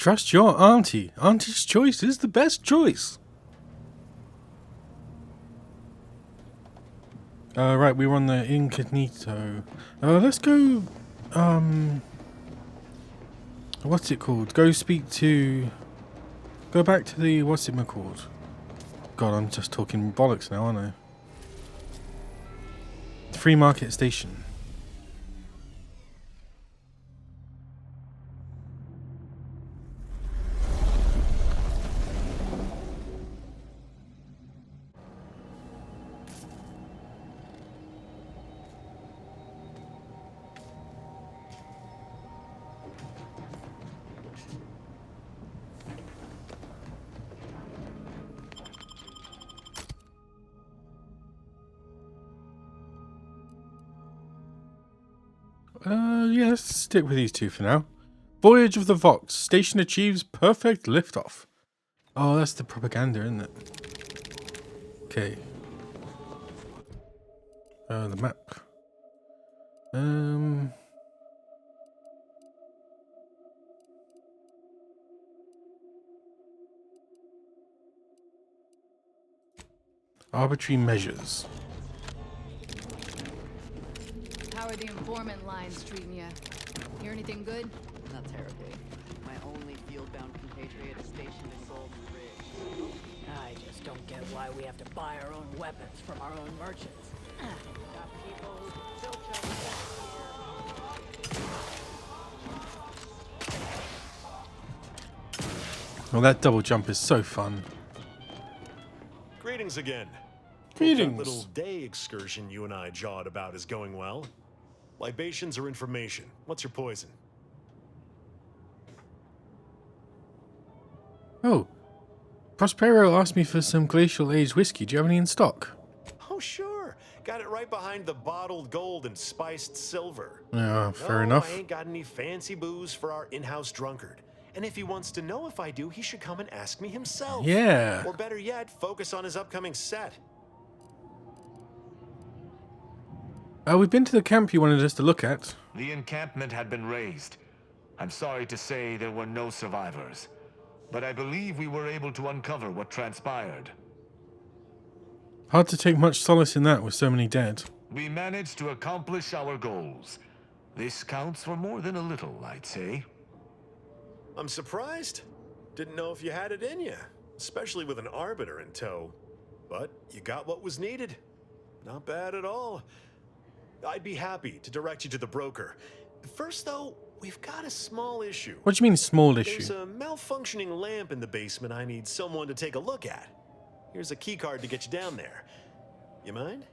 Trust your auntie. Auntie's choice is the best choice. Right, we were on the incognito. Let's go, what's it called? Go back to the, what's it called? God, I'm just talking bollocks now, aren't I? The Free Market Station. Yeah, let's stick with these two for now. Voyage of the Vox. Station achieves perfect liftoff. Oh, that's the propaganda, isn't it? Okay. The map. Arbitrary measures. How are the informant lines treating you? Hear anything good? Not terribly. My only field-bound compatriot is stationed in Golden Ridge. I just don't get why we have to buy our own weapons from our own merchants. Got people who can filch us Well, that double jump is so fun. Greetings again. Greetings. That little day excursion you and I jawed about is going well. Libations or information? What's your poison? Oh. Prospero asked me for some glacial aged whiskey. Do you have any in stock? Oh, sure. Got it right behind the bottled gold and spiced silver. Yeah, fair No, enough. I ain't got any fancy booze for our in-house drunkard. And if he wants to know if I do, he should come and ask me himself. Yeah. Or better yet, focus on his upcoming set. We've been to the camp you wanted us to look at. The encampment had been razed. I'm sorry to say there were no survivors, but I believe we were able to uncover what transpired. Hard to take much solace in that with so many dead. We managed to accomplish our goals. This counts for more than a little, I'd say. I'm surprised. Didn't know if you had it in you, especially with an arbiter in tow. But you got what was needed. Not bad at all. I'd be happy to direct you to the broker. First, though, we've got a small issue. What do you mean, small There's issue? a malfunctioning lamp in the basement I need someone to take a look at. Here's a key card to get you down there. You mind?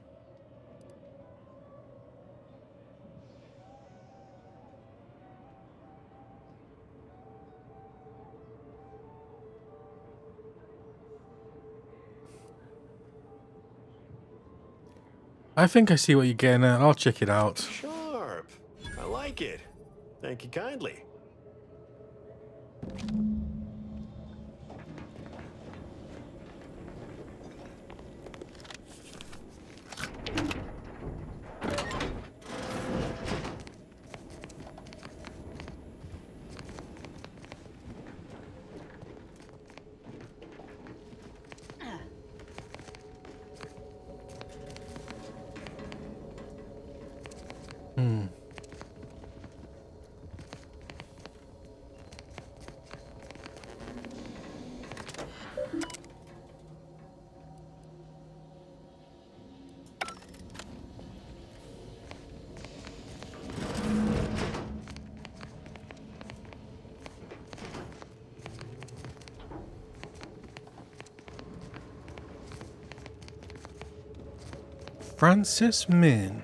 I think I see what you're getting at. I'll check it out. Sharp. I like it. Thank you kindly. Francis Min.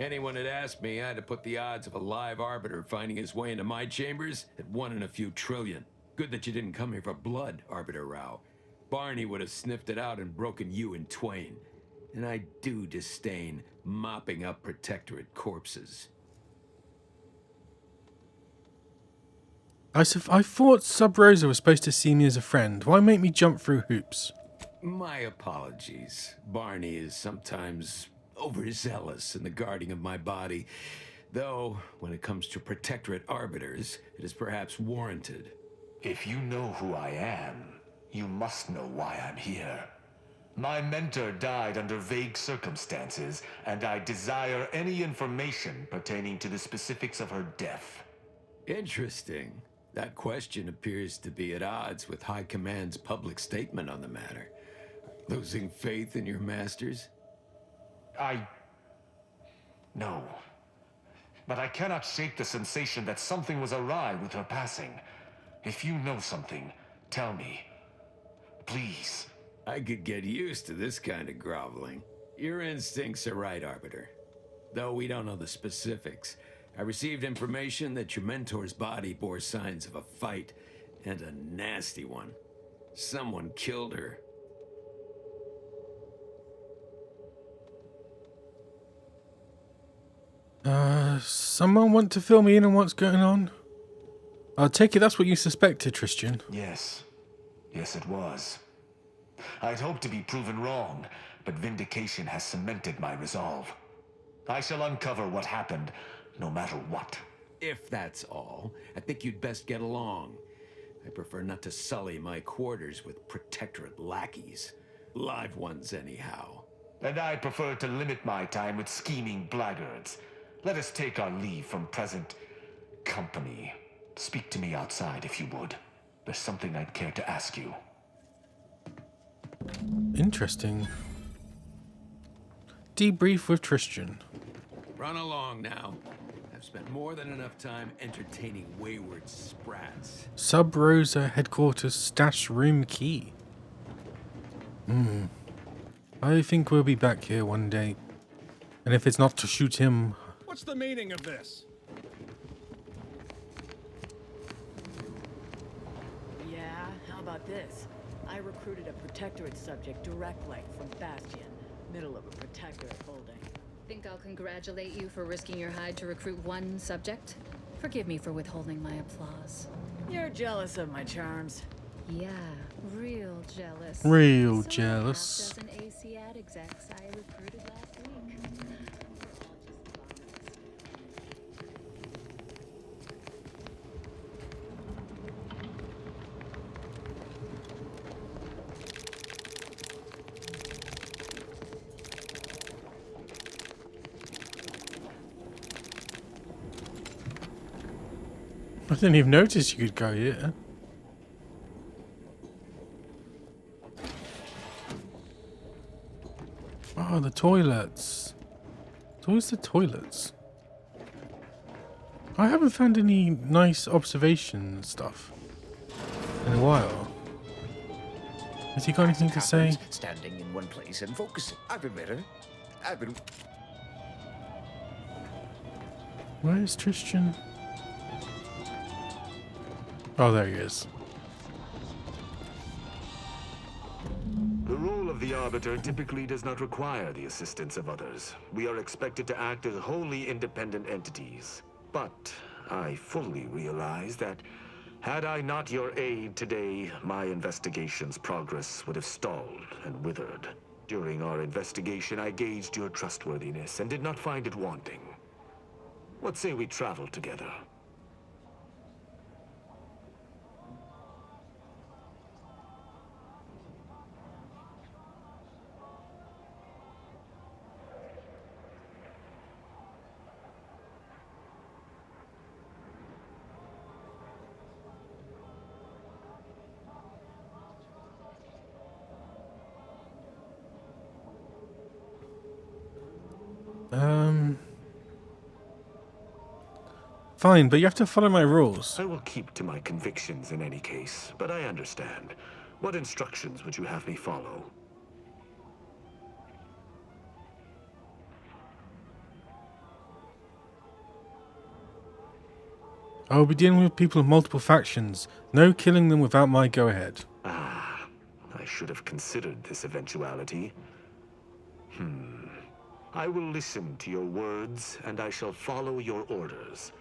Anyone had asked me, I'd have put the odds of a live arbiter finding his way into my chambers at 1 in a few trillion. Good that you didn't come here for blood, Arbiter Rao. Barney would have sniffed it out and broken you in twain. And I do disdain mopping up Protectorate corpses. I thought Sub Rosa was supposed to see me as a friend. Why make me jump through hoops? My apologies. Barney is sometimes overzealous in the guarding of my body, though when it comes to Protectorate arbiters, it is perhaps warranted. If you know who I am, you must know why I'm here. My mentor died under vague circumstances, and I desire any information pertaining to the specifics of her death. Interesting. That question appears to be at odds with High Command's public statement on the matter. Losing faith in your masters? No. But I cannot shake the sensation that something was awry with her passing. If you know something, tell me. Please. I could get used to this kind of groveling. Your instincts are right, Arbiter. Though we don't know the specifics. I received information that your mentor's body bore signs of a fight, and a nasty one. Someone killed her. Someone want to fill me in on what's going on? I'll take it that's what you suspected, Tristan. Yes. Yes, it was. I'd hoped to be proven wrong, but vindication has cemented my resolve. I shall uncover what happened, no matter what. If that's all, I think you'd best get along. I prefer not to sully my quarters with Protectorate lackeys. Live ones, anyhow. And I prefer to limit my time with scheming blackguards. Let us take our leave from present company. Speak to me outside if you would. There's something I'd care to ask you. Interesting. Debrief with Tristan. Run along now. I've spent more than enough time entertaining wayward sprats. Sub Rosa headquarters stash room key. I think we'll be back here one day. And if it's not to shoot him... What's the meaning of this? Yeah, how about this? I recruited a Protectorate subject direct link from Bastion, middle of a Protectorate holding. Think I'll congratulate you for risking your hide to recruit one subject? Forgive me for withholding my applause. You're jealous of my charms. Yeah, real jealous. Real So jealous. half dozen AC ad execs I recruited last week. I didn't even notice you could go here. Oh, the toilets. Where's the toilets? I haven't found any nice observation stuff in a while. Has he got anything to say? Standing in one place and focusing. I've been better. I've been... Where is Tristan? Oh, there he is. The role of the Arbiter typically does not require the assistance of others. We are expected to act as wholly independent entities. But I fully realize that had I not your aid today, my investigation's progress would have stalled and withered. During our investigation, I gauged your trustworthiness and did not find it wanting. What say we travel together? Fine, but you have to follow my rules. I will keep to my convictions in any case, but I understand. What instructions would you have me follow? I will be dealing with people of multiple factions. No killing them without my go-ahead. Ah, I should have considered this eventuality. I will listen to your words, and I shall follow your orders.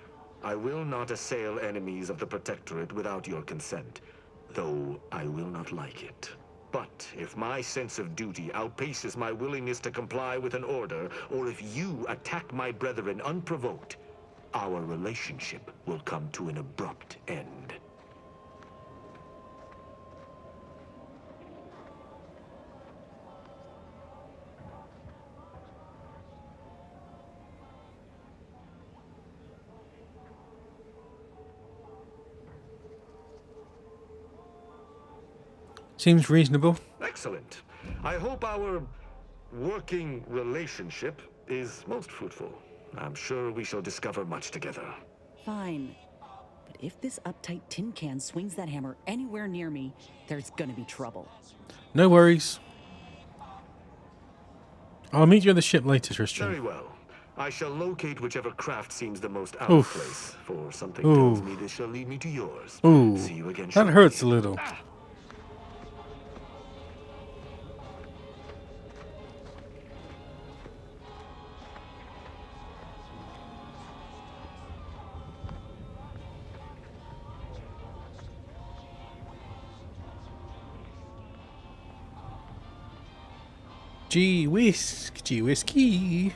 I will not assail enemies of the Protectorate without your consent, though I will not like it. But if my sense of duty outpaces my willingness to comply with an order, or if you attack my brethren unprovoked, our relationship will come to an abrupt end. Seems reasonable. Excellent. I hope our working relationship is most fruitful. I'm sure we shall discover much together. Fine. But if this uptight tin can swings that hammer anywhere near me, there's gonna be trouble. No worries. I'll meet you on the ship later, Tristan. Very well. I shall locate whichever craft seems the most out Oof. of place, for something Ooh. tells me this shall lead me to yours. Ooh, See you again that shortly. hurts a little. Gee whiskey.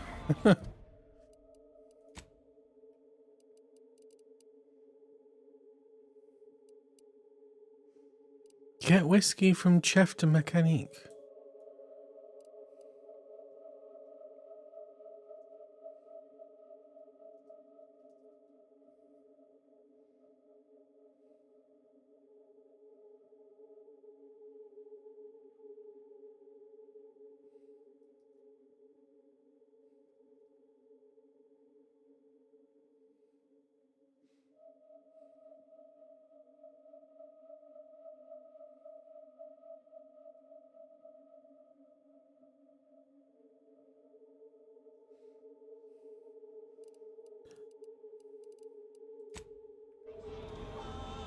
Get whiskey from Chef de Mécanique.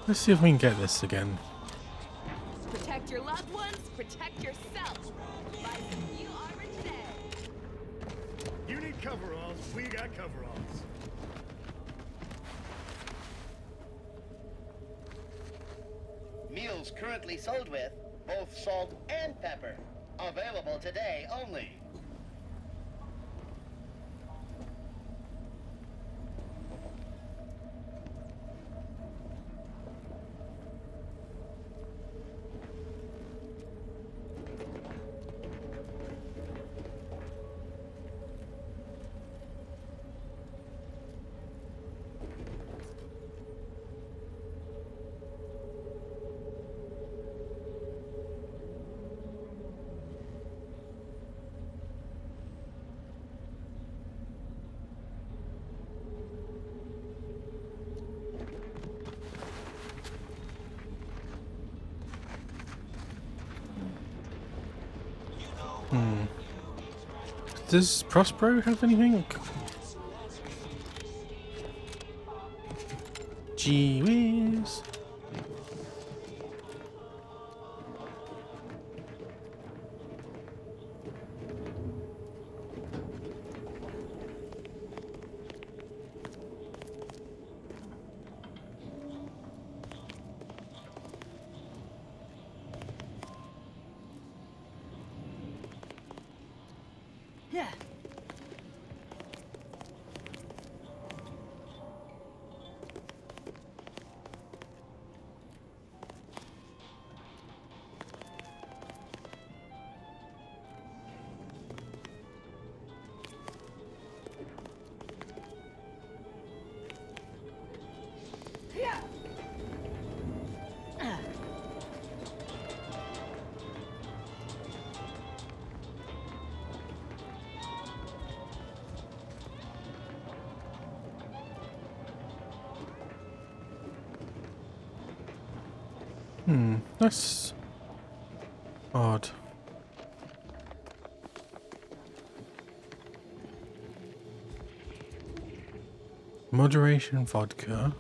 Let's see if we can get this again. Protect your loved ones, protect yourself. Buy some new armor today. You need coveralls. We got coveralls. Meals currently sold with both salt and pepper. Available today only. Does Prospero have anything? Gee whiz. Yeah. That's odd. Moderation vodka.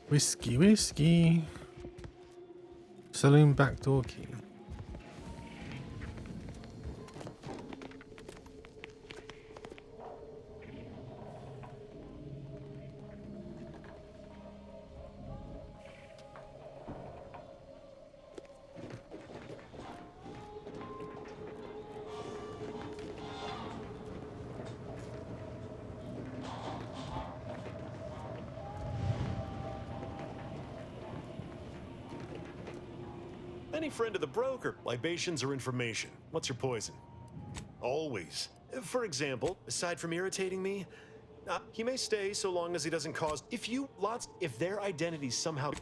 Whiskey. Saloon backdoor key. Any friend of the broker, libations or information. What's your poison? Always For example, aside from irritating me, he may stay so long as he doesn't cause. If their identities somehow.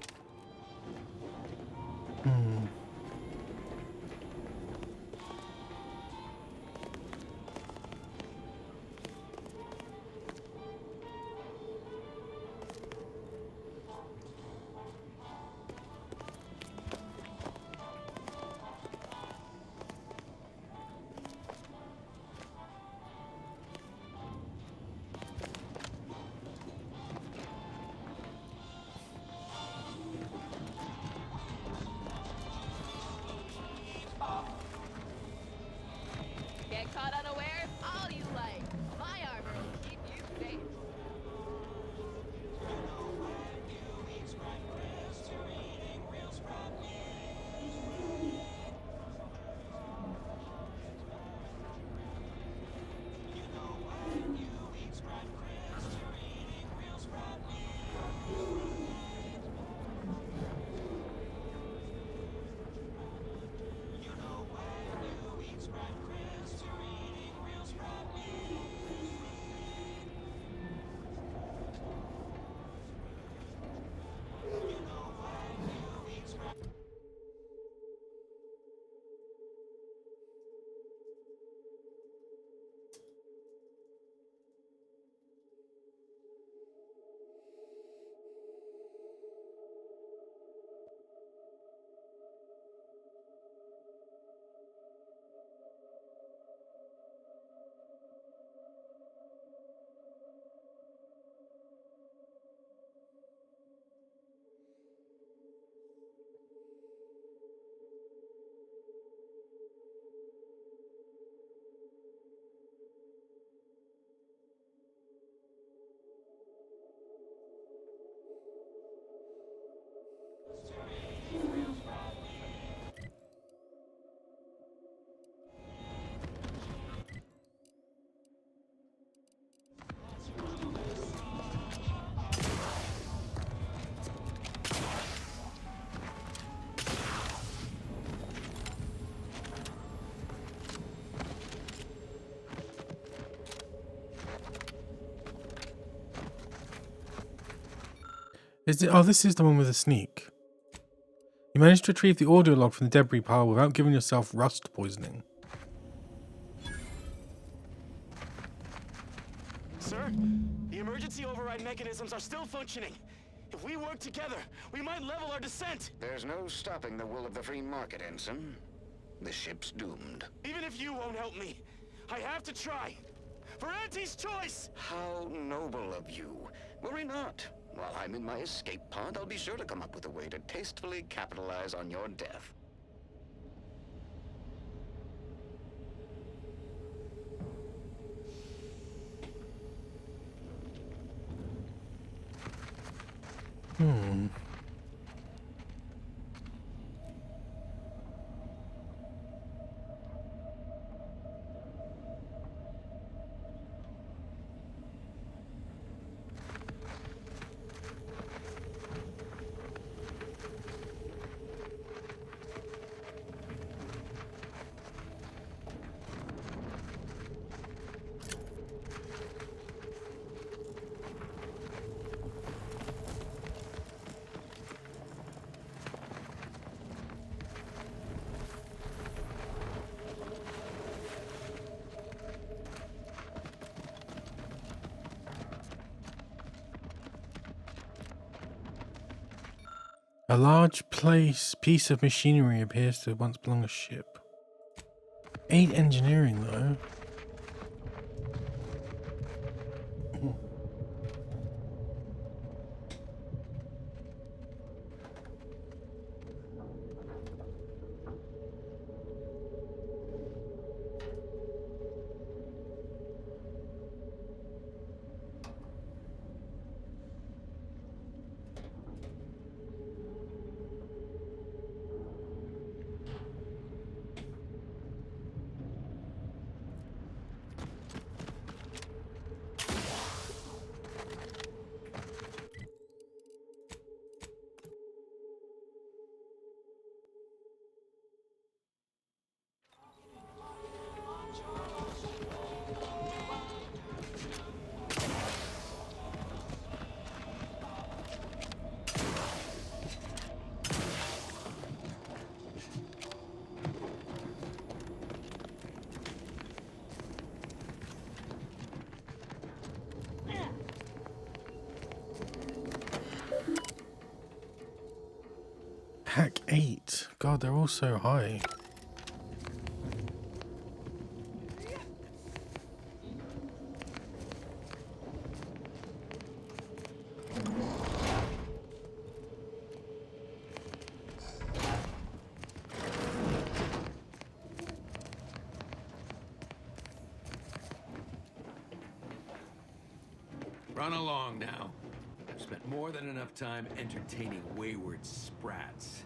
Get caught unaware? All you like. My armor will keep you safe. Is it? Oh, this is the one with the sneak. You managed to retrieve the audio log from the debris pile without giving yourself rust poisoning. Sir, the emergency override mechanisms are still functioning. If we work together, we might level our descent. There's no stopping the will of the free market, Ensign. The ship's doomed. Even if you won't help me, I have to try. For Auntie's choice! How noble of you. Worry not. While I'm in my escape pod, I'll be sure to come up with a way to tastefully capitalize on your death. A large piece of machinery appears to once belong to a ship. 8 engineering, though. 8. God, they're all so high. Run along now. I've spent more than enough time entertaining wayward sprats.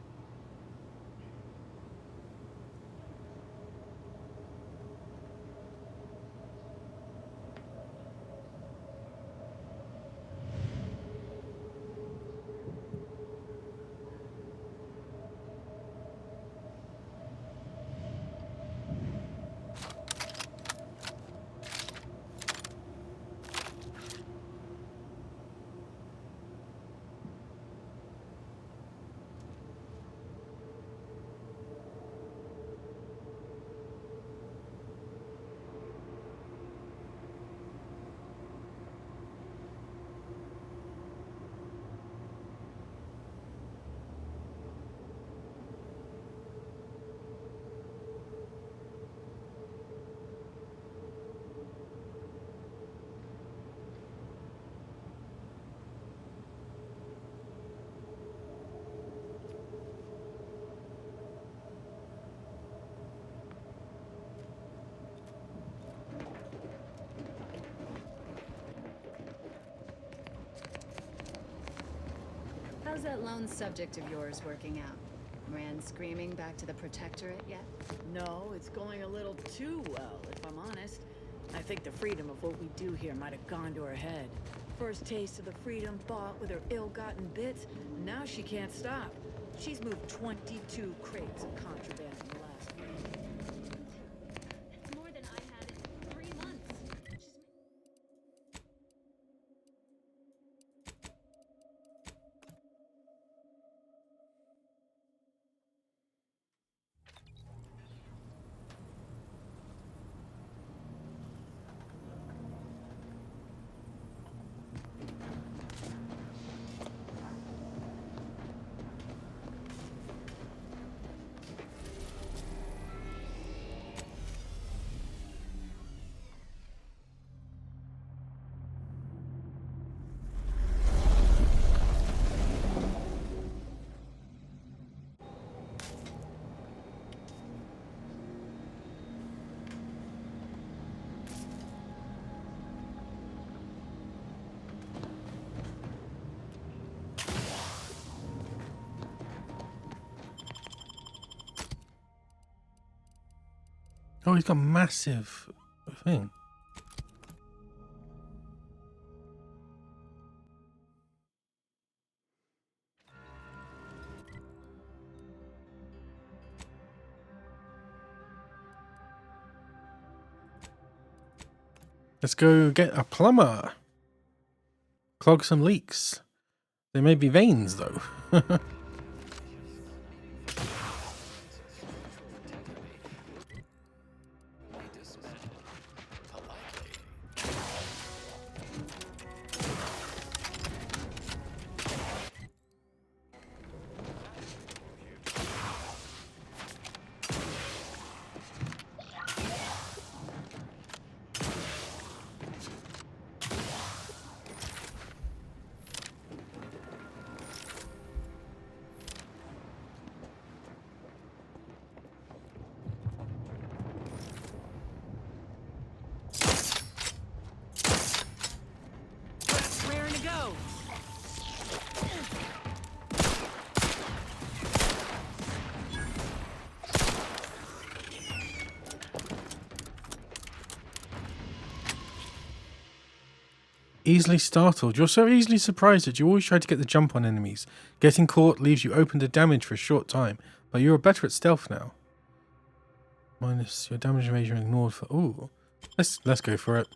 How's that lone subject of yours working out? Ran screaming back to the Protectorate yet? No, it's going a little too well, if I'm honest. I think the freedom of what we do here might have gone to her head. First taste of the freedom bought with her ill-gotten bits, now she can't stop. She's moved 22 crates of contraband in the last week. It's more than I had in 3 months. Oh, he's got a massive thing. Let's go get a plumber. Clog some leaks. There may be veins, though. Raring to go! Easily startled. You're so easily surprised that you always try to get the jump on enemies. Getting caught leaves you open to damage for a short time, but you're better at stealth now. Minus your damage measure ignored for... Ooh. Let's go for it.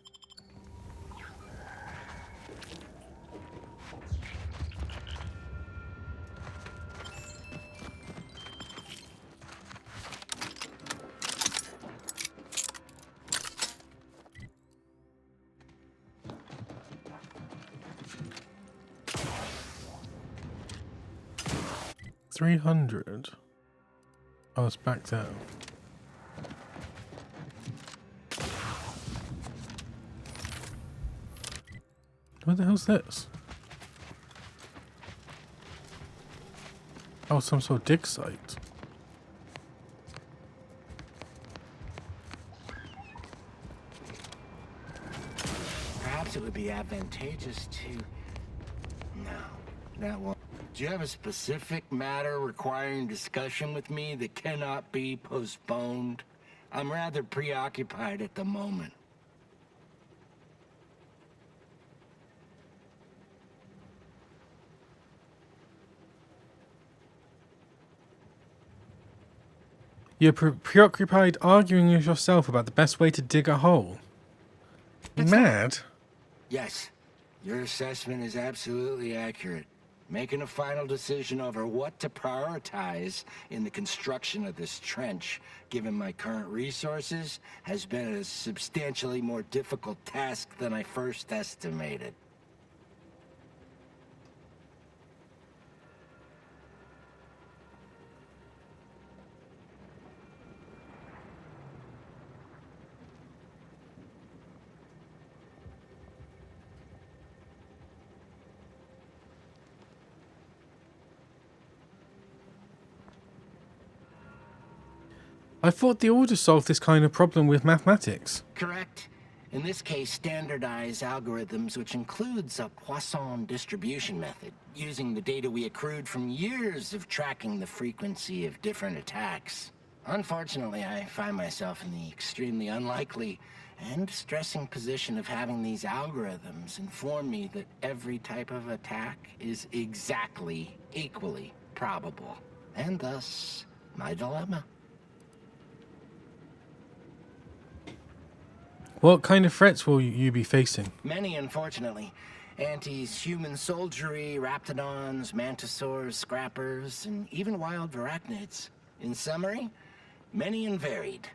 300. Oh, it's back down. What the hell's this? Oh, some sort of dig site. Perhaps it would be advantageous to... No, that won't. Do you have a specific matter requiring discussion with me that cannot be postponed? I'm rather preoccupied at the moment. You're preoccupied arguing with yourself about the best way to dig a hole. Mad? Yes, your assessment is absolutely accurate. Making a final decision over what to prioritize in the construction of this trench, given my current resources, has been a substantially more difficult task than I first estimated. I thought the order solved this kind of problem with mathematics. Correct. In this case, standardized algorithms, which includes a Poisson distribution method, using the data we accrued from years of tracking the frequency of different attacks. Unfortunately, I find myself in the extremely unlikely and stressing position of having these algorithms inform me that every type of attack is exactly equally probable, and thus my dilemma. What kind of threats will you be facing? Many, unfortunately. Anti's human soldiery, raptidons, mantisaurs, scrappers, and even wild arachnids. In summary, many and varied.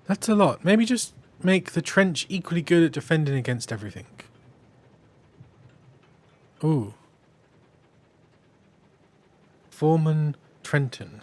That's a lot. Maybe just make the trench equally good at defending against everything. Ooh. Foreman Trenton.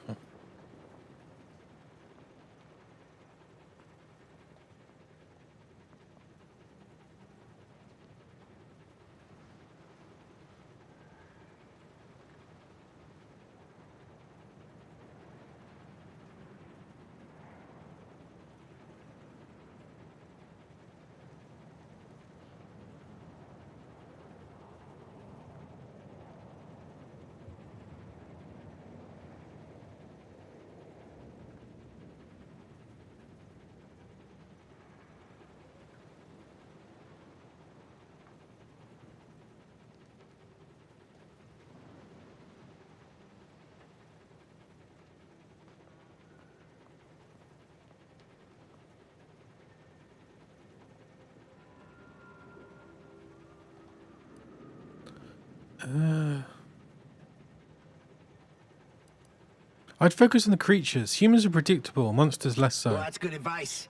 I'd focus on the creatures. Humans are predictable, monsters less so. Well, that's good advice.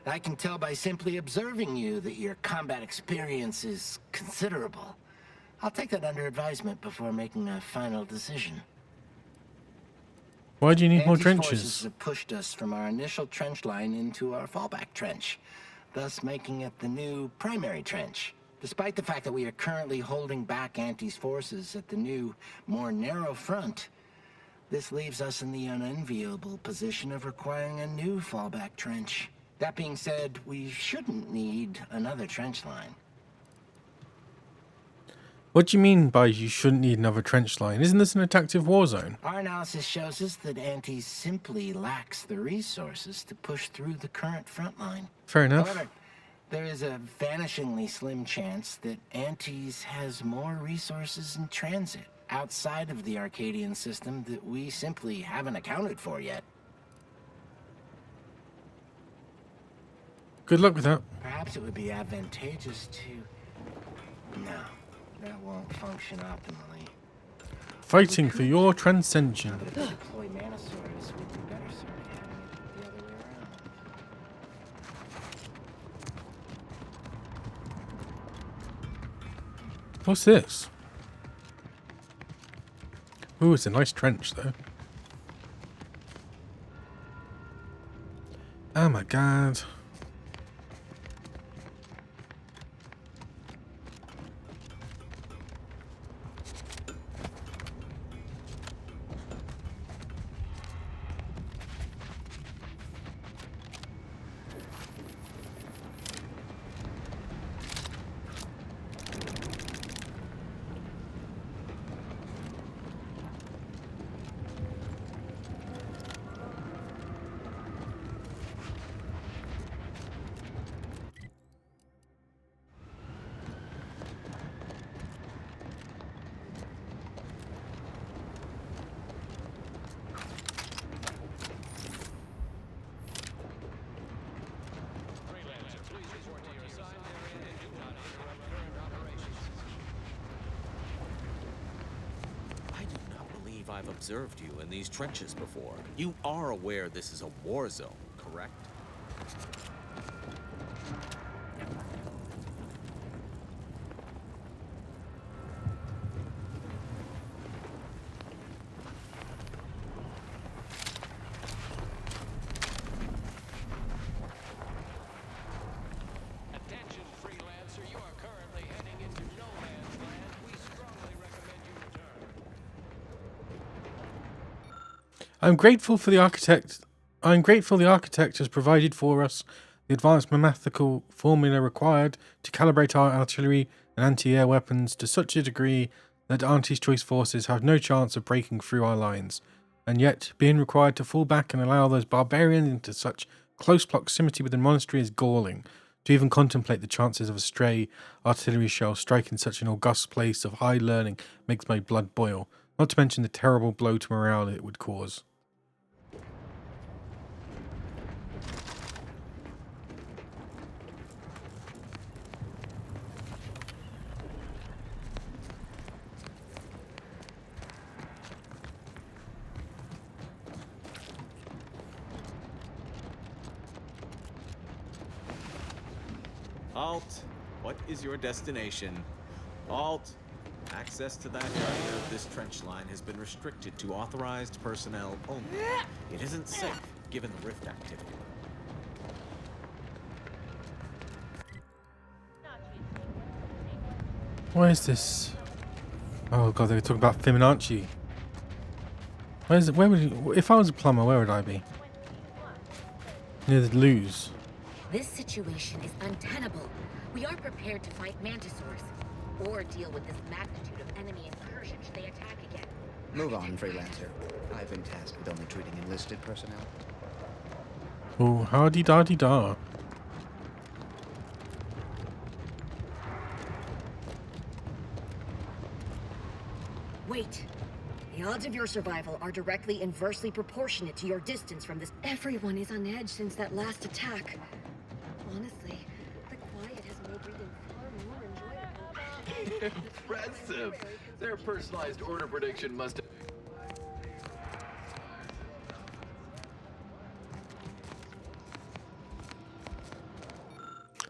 I can tell by simply observing you that your combat experience is considerable. I'll take that under advisement before making a final decision. Why do you need more Anti's trenches? Forces have pushed us from our initial trench line into our fallback trench, thus making it the new primary trench. Despite the fact that we are currently holding back Anti's forces at the new, more narrow front, this leaves us in the unenviable position of requiring a new fallback trench. That being said, we shouldn't need another trench line. What do you mean by you shouldn't need another trench line? Isn't this an active war zone? Our analysis shows us that Antes simply lacks the resources to push through the current front line. Fair enough. However, there is a vanishingly slim chance that Antes has more resources in transit outside of the Arcadian system that we simply haven't accounted for yet. Good luck with that. Perhaps it would be advantageous to... No, that won't function optimally. Fighting for your transcension. Deploy Manosaurus would be better served having it the other way around. What's this? Ooh, it's a nice trench though. Oh my god. I've observed you in these trenches before. You are aware this is a war zone, correct? Attention, freelancer. You are currently heading into no man's land. We strongly recommend you return. I'm grateful the architect has provided for us the advanced mathematical formula required to calibrate our artillery and anti-air weapons to such a degree that Auntie's choice forces have no chance of breaking through our lines, and yet being required to fall back and allow those barbarians into such close proximity with the monastery is galling. To even contemplate the chances of a stray artillery shell striking such an august place of high learning makes my blood boil, not to mention the terrible blow to morale it would cause. Halt! What is your destination? Halt! Access to that area of this trench line has been restricted to authorized personnel only. It isn't safe, given the rift activity. Why is this? Oh god, they were talking about Fibonacci. Where's it? Where would you, if I was a plumber, where would I be? Near the loos. This situation is untenable. We are prepared to fight Mantisaurs, or deal with this magnitude of enemy incursion should they attack again. Move on, freelancer. I've been tasked with only treating enlisted personnel. Oh, hardy-da-dee-da. Wait. The odds of your survival are directly inversely proportionate to your distance from this. Everyone is on edge since that last attack. Honestly, the quiet has made reading far more enjoyable. Impressive. Their personalized order prediction must have...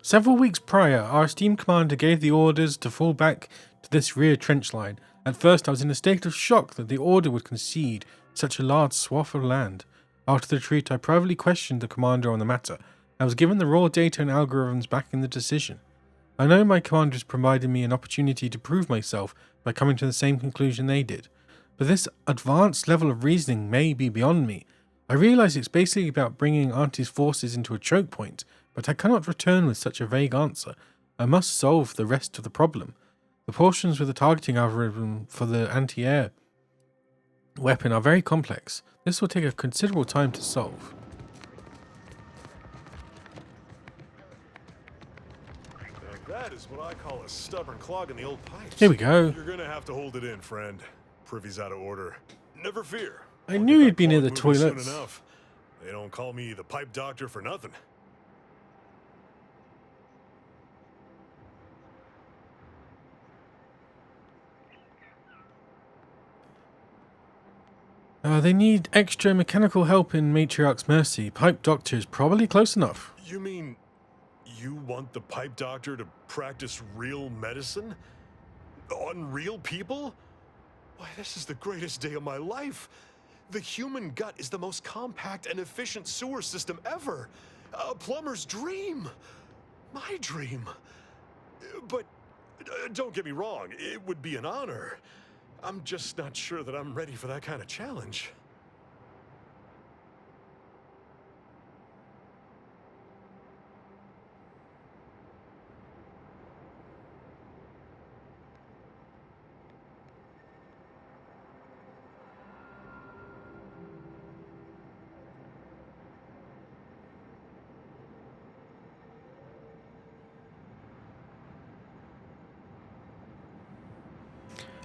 Several weeks prior, our esteemed commander gave the orders to fall back to this rear trench line. At first, I was in a state of shock that the order would concede such a large swath of land. After the retreat, I privately questioned the commander on the matter. I was given the raw data and algorithms backing the decision. I know my commanders provided me an opportunity to prove myself by coming to the same conclusion they did, but this advanced level of reasoning may be beyond me. I realize it's basically about bringing Auntie's forces into a choke point, but I cannot return with such a vague answer. I must solve the rest of the problem. The portions with the targeting algorithm for the anti-air weapon are very complex. This will take a considerable time to solve. Now that is what I call a stubborn clog in the old pipes. Here we go. You're gonna have to hold it in, friend. Privy's out of order. Never fear. I knew he'd be near the Clog moving soon toilets. enough. They don't call me the pipe doctor for nothing. They need extra mechanical help in Matriarch's Mercy. Pipe Doctor is probably close enough. You mean you want the pipe doctor to practice real medicine? On real people? Why, this is the greatest day of my life. The human gut is the most compact and efficient sewer system ever. A plumber's dream. My dream. But don't get me wrong, it would be an honor. I'm just not sure that I'm ready for that kind of challenge.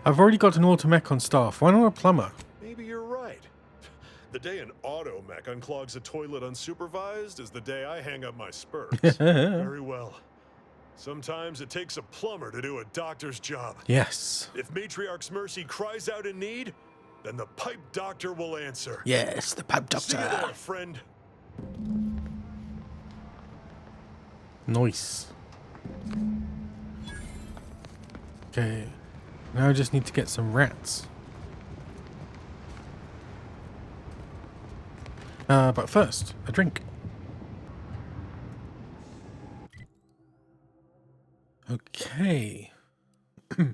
I've already got an automech on staff. Why not a plumber? Maybe you're right. The day an auto mech unclogs a toilet unsupervised is the day I hang up my spurs. Very well. Sometimes it takes a plumber to do a doctor's job. Yes. If Matriarch's Mercy cries out in need, then the pipe doctor will answer. Yes, the pipe See you doctor. there, friend. Nice. Okay. Now I just need to get some rats. But first, a drink. Okay. Oh,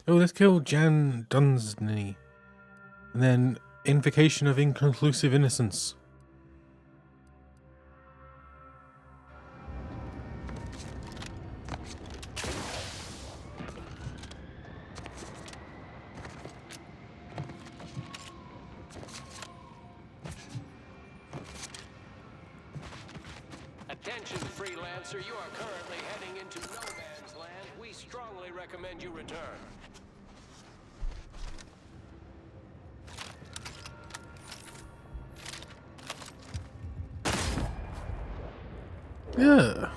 let's kill Jan Dunsany. And then Invocation of Inconclusive Innocence. Attention, freelancer. You are currently heading into no man's land. We strongly recommend you return. Yeah.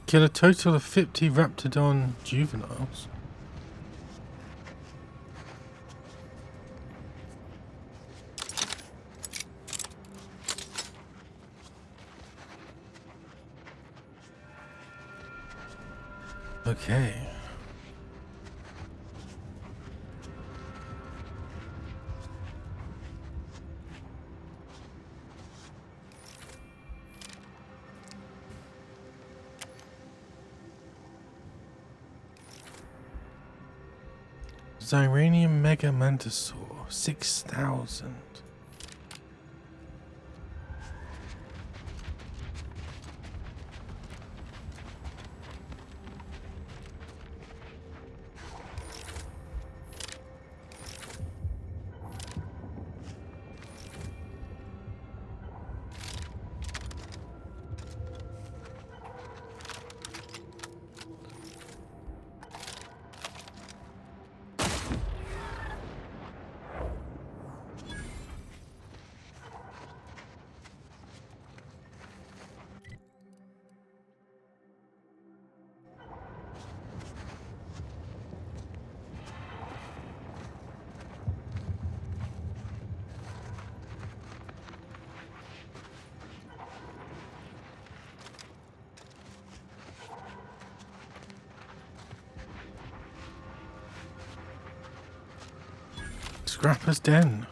Kill a total of 50 Raptidon juveniles. Okay. Zyranium Mega Mantisaur, 6,000. Scrapper's Den.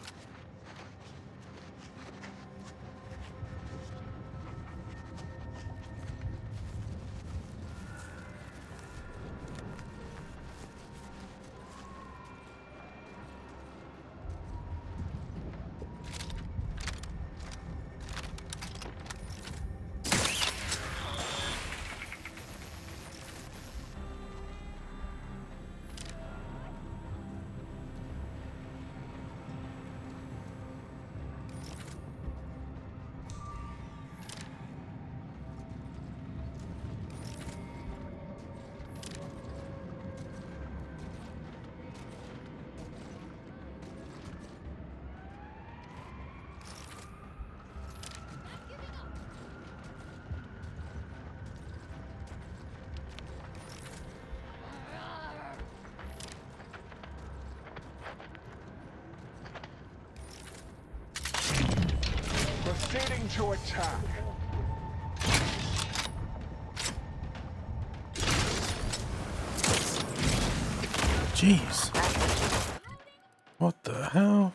Proceeding to attack. Jeez. What the hell?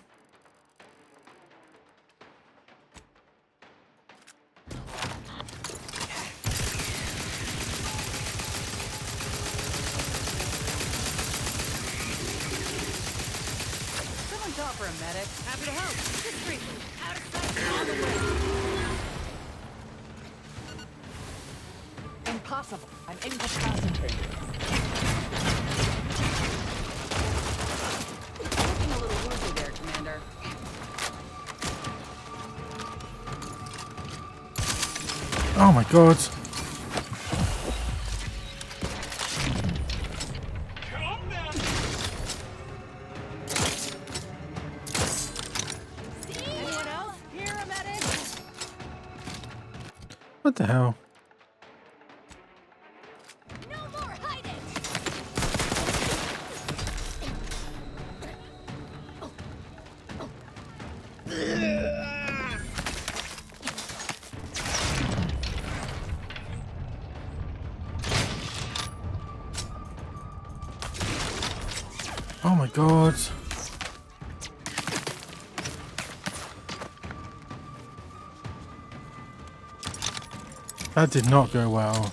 Someone call for a medic. Happy to help. Just briefly. Out of sight. On the way. Impossible. I'm incapacitated. Looking a little woozy there, Commander. Oh my god. Anyone else? Here, a medic? What the hell? No more hiding! Oh my god. That did not go well.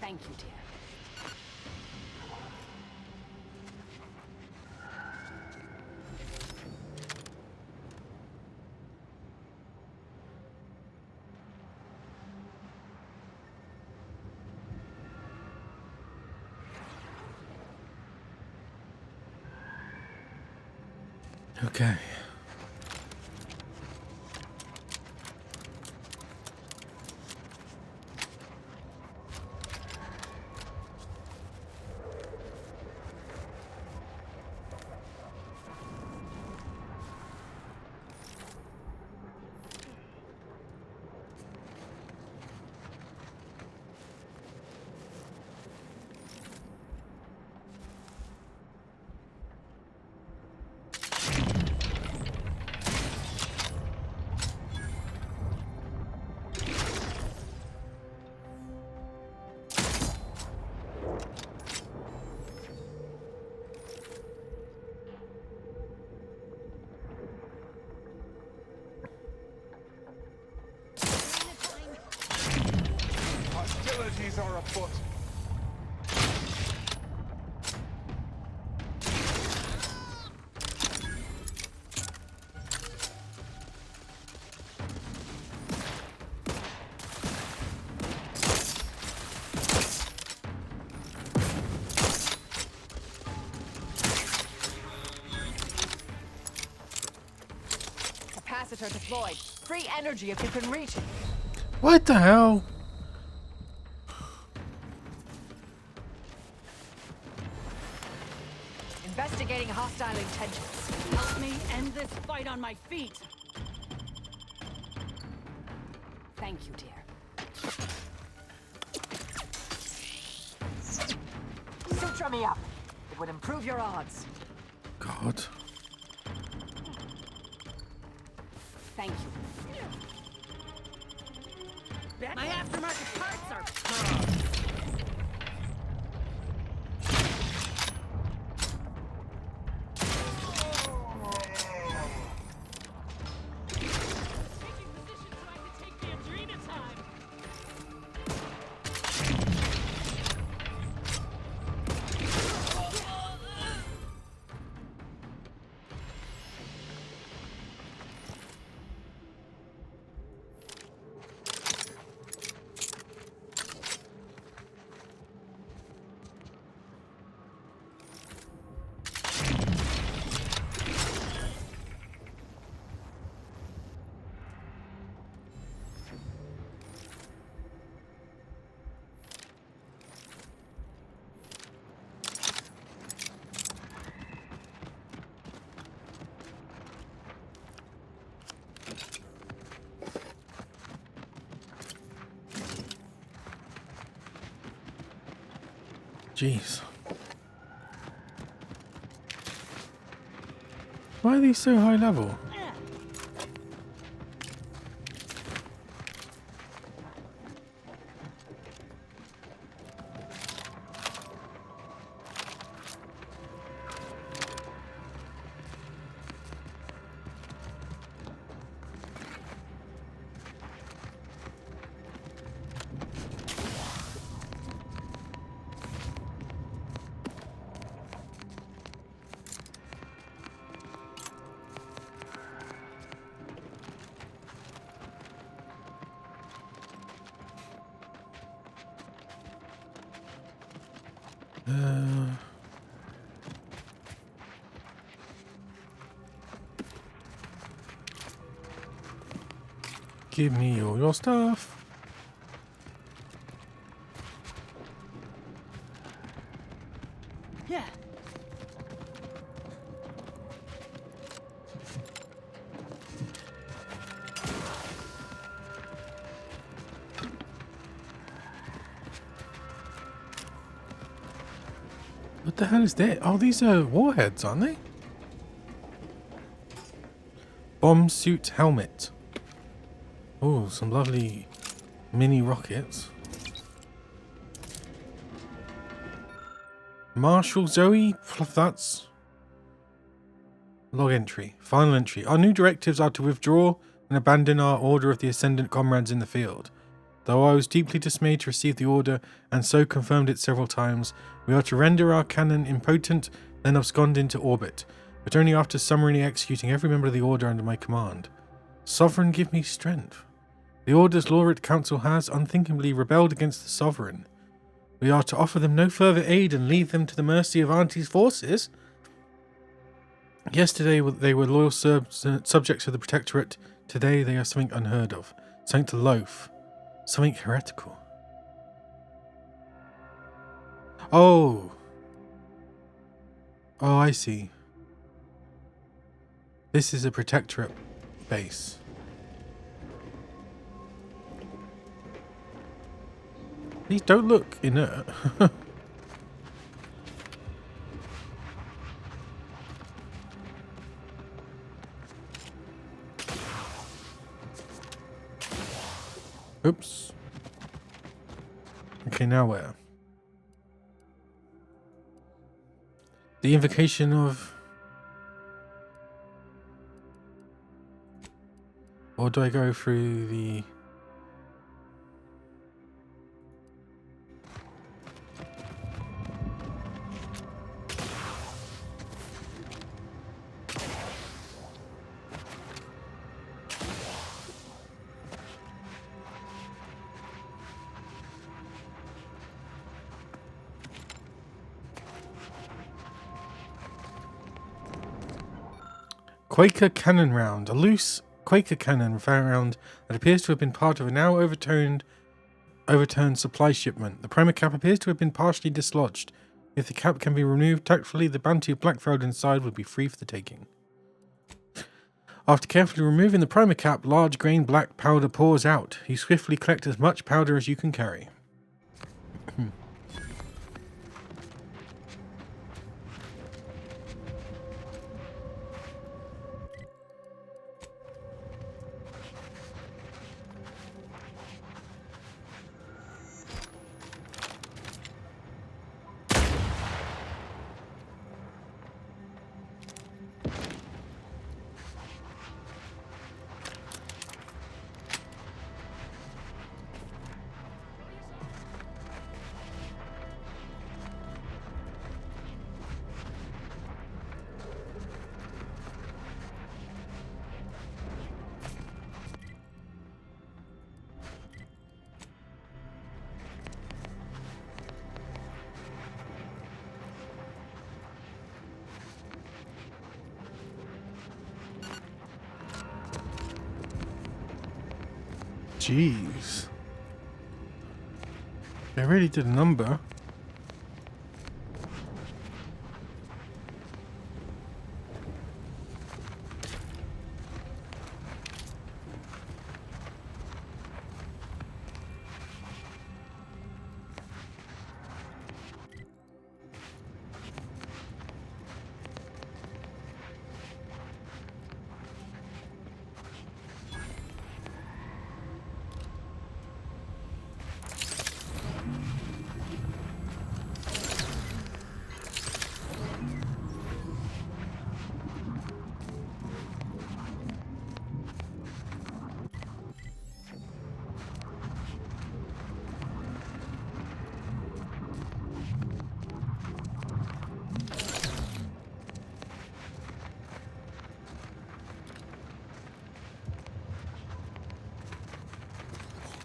Thank you, dear. Okay. Hostilities are afoot. Capacitor deployed. Free energy if you can reach it. What the hell? Investigating hostile intentions. Help me end this fight on my feet. Thank you, dear. Suture me up. It would improve your odds. God. Thank you. My aftermarket parts are... Jeez. Why are these so high level? Give me all your stuff. Yeah. What the hell is that? Oh, these are warheads, aren't they? Bomb suit helmet. Oh, some lovely mini rockets. Marshal Zoe, that's log entry. Final entry. Our new directives are to withdraw and abandon our order of the Ascendant comrades in the field. Though I was deeply dismayed to receive the order and so confirmed it several times, we are to render our cannon impotent, then abscond into orbit, but only after summarily executing every member of the order under my command. Sovereign, give me strength. The Order's Laureate Council has unthinkably rebelled against the Sovereign. We are to offer them no further aid and leave them to the mercy of Auntie's forces. Yesterday they were loyal subjects of the Protectorate. Today they are something unheard of. Something to loathe. Something heretical. Oh. Oh, I see. This is a Protectorate base. These don't look inert. Oops. Okay, now where? The invocation of... Or do I go through the... Quaker cannon round. A loose Quaker cannon found that appears to have been part of a now overturned supply shipment. The primer cap appears to have been partially dislodged. If the cap can be removed tactfully, the bounty of blackfeld inside would be free for the taking. After carefully removing the primer cap, large grain black powder pours out. You swiftly collect as much powder as you can carry. Jeez. They really did a number.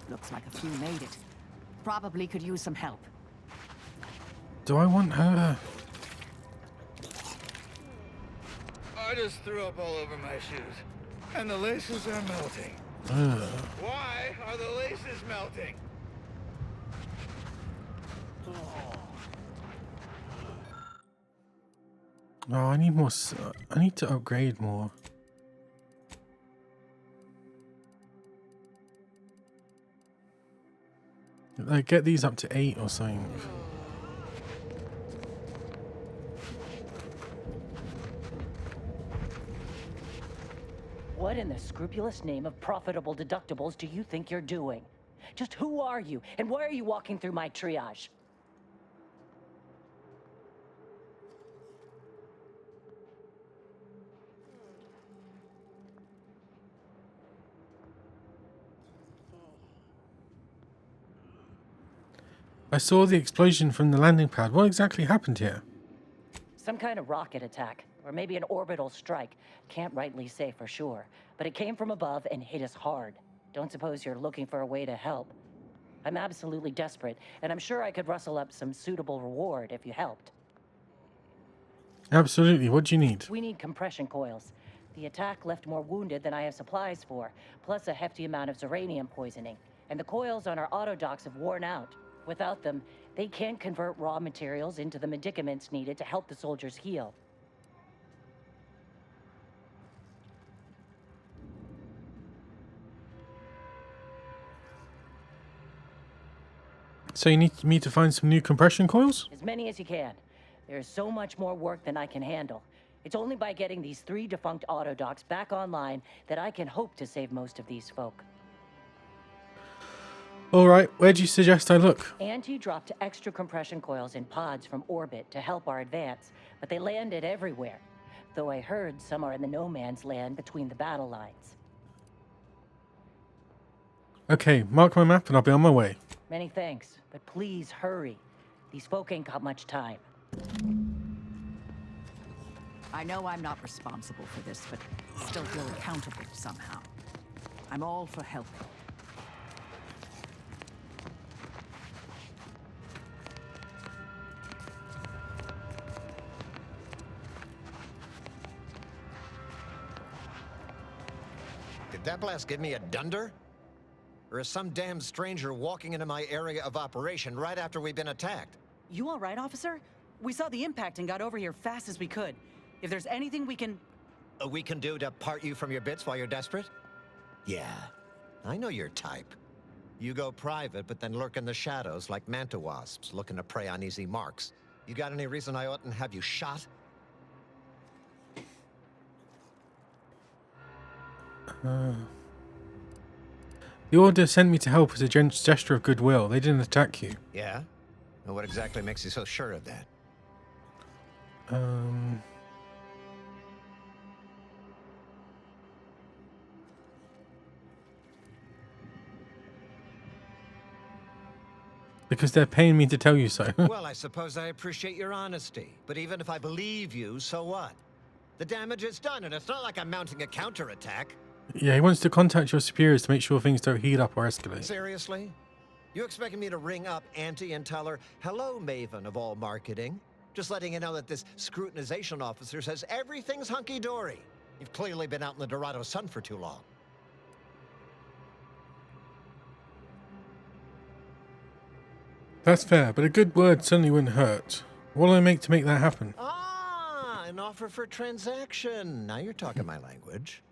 Looks like a few made it. Probably could use some help. Do I want her? I just threw up all over my shoes, and the laces are melting. Why are the laces melting? Oh, I need more. I need to upgrade more. Like, get these up to 8 or something. What in the scrupulous name of profitable deductibles do you think you're doing? Just who are you, and why are you walking through my triage? I saw the explosion from the landing pad. What exactly happened here? Some kind of rocket attack, or maybe an orbital strike. Can't rightly say for sure, but it came from above and hit us hard. Don't suppose you're looking for a way to help? I'm absolutely desperate, and I'm sure I could rustle up some suitable reward if you helped. Absolutely. What do you need? We need compression coils. The attack left more wounded than I have supplies for, plus a hefty amount of uranium poisoning. And the coils on our autodocs have worn out. Without them, they can't convert raw materials into the medicaments needed to help the soldiers heal. So you need me to find some new compression coils? As many as you can. There's so much more work than I can handle. It's only by getting these 3 defunct autodocs back online that I can hope to save most of these folk. Alright, where do you suggest I look? Auntie dropped extra compression coils in pods from orbit to help our advance, but they landed everywhere. Though I heard some are in the no man's land between the battle lines. Okay, mark my map and I'll be on my way. Many thanks, but please hurry. These folk ain't got much time. I know I'm not responsible for this, but still feel accountable somehow. I'm all for helping. Did that blast give me a dunder? Or is some damn stranger walking into my area of operation right after we've been attacked? You all right, officer? We saw the impact and got over here fast as we could. If there's anything we can... We can do to part you from your bits while you're desperate? Yeah, I know your type. You go private, but then lurk in the shadows like manta wasps looking to prey on easy marks. You got any reason I oughtn't have you shot? The order sent me to help as a gesture of goodwill. They didn't attack you. Yeah? And what exactly makes you so sure of that? Because they're paying me to tell you so. Well, I suppose I appreciate your honesty. But even if I believe you, so what? The damage is done, and it's not like I'm mounting a counterattack. Yeah, he wants to contact your superiors to make sure things don't heat up or escalate. Seriously? You expecting me to ring up Auntie and tell her, hello, Maven of all marketing? Just letting you know that this scrutinization officer says everything's hunky-dory. You've clearly been out in the Dorado sun for too long. That's fair, but a good word certainly wouldn't hurt. What'll I make to make that happen? Ah, an offer for transaction. Now you're talking my language.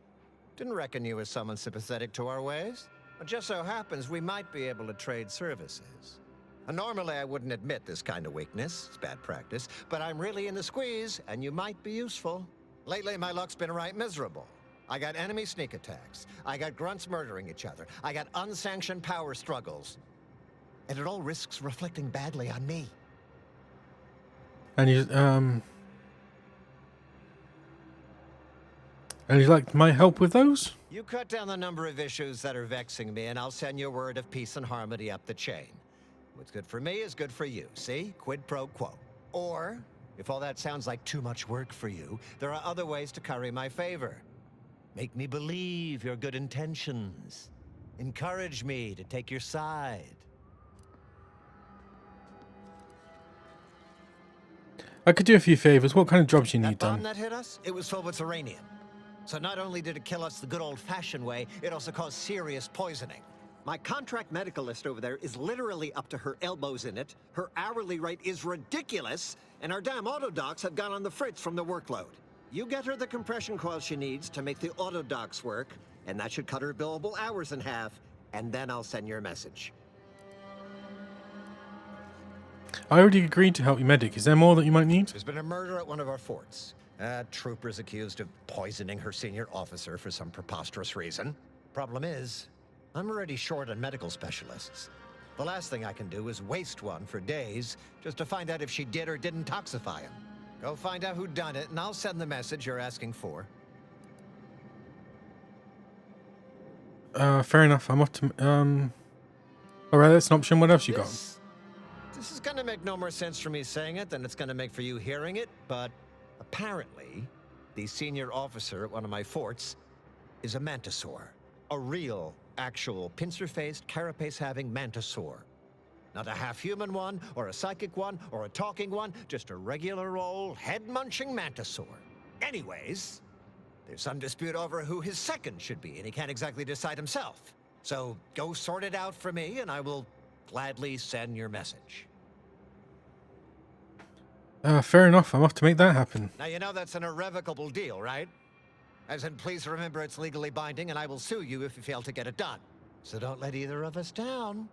Didn't reckon you was someone sympathetic to our ways. It just so happens we might be able to trade services. Normally I wouldn't admit this kind of weakness. It's bad practice. But I'm really in the squeeze, and you might be useful. Lately my luck's been right miserable. I got enemy sneak attacks. I got grunts murdering each other. I got unsanctioned power struggles. And it all risks reflecting badly on me. And you like my help with those? You cut down the number of issues that are vexing me, and I'll send you word of peace and harmony up the chain. What's good for me is good for you, see? Quid pro quo. Or, if all that sounds like too much work for you, there are other ways to curry my favor. Make me believe your good intentions. Encourage me to take your side. I could do a few favors. What kind of jobs you need That bomb done? that hit us, it was filled with uranium. So not only did it kill us the good old-fashioned way, it also caused serious poisoning. My contract medicalist over there is literally up to her elbows in it, her hourly rate is ridiculous, and our damn autodocs have gone on the fritz from the workload. You get her the compression coil she needs to make the autodocs work, and that should cut her billable hours in half, and then I'll send your message. I already agreed to help you medic. Is there more that you might need? There's been a murder at one of our forts. Trooper's accused of poisoning her senior officer for some preposterous reason. Problem is, I'm already short on medical specialists. The last thing I can do is waste one for days just to find out if she did or didn't toxify him. Go find out who done it, and I'll send the message you're asking for. Fair enough. I'm off to... Alright, that's an option. What else you got? This is gonna make no more sense for me saying it than it's gonna make for you hearing it, but apparently, the senior officer at one of my forts is a mantisaur. A real, actual, pincer-faced, carapace-having mantisaur. Not a half-human one, or a psychic one, or a talking one, just a regular old, head-munching mantisaur. Anyways, there's some dispute over who his second should be, and he can't exactly decide himself. So go sort it out for me, and I will gladly send your message. Fair enough. I'm off to make that happen. Now you know that's an irrevocable deal, right? As in, please remember it's legally binding, and I will sue you if you fail to get it done. So don't let either of us down.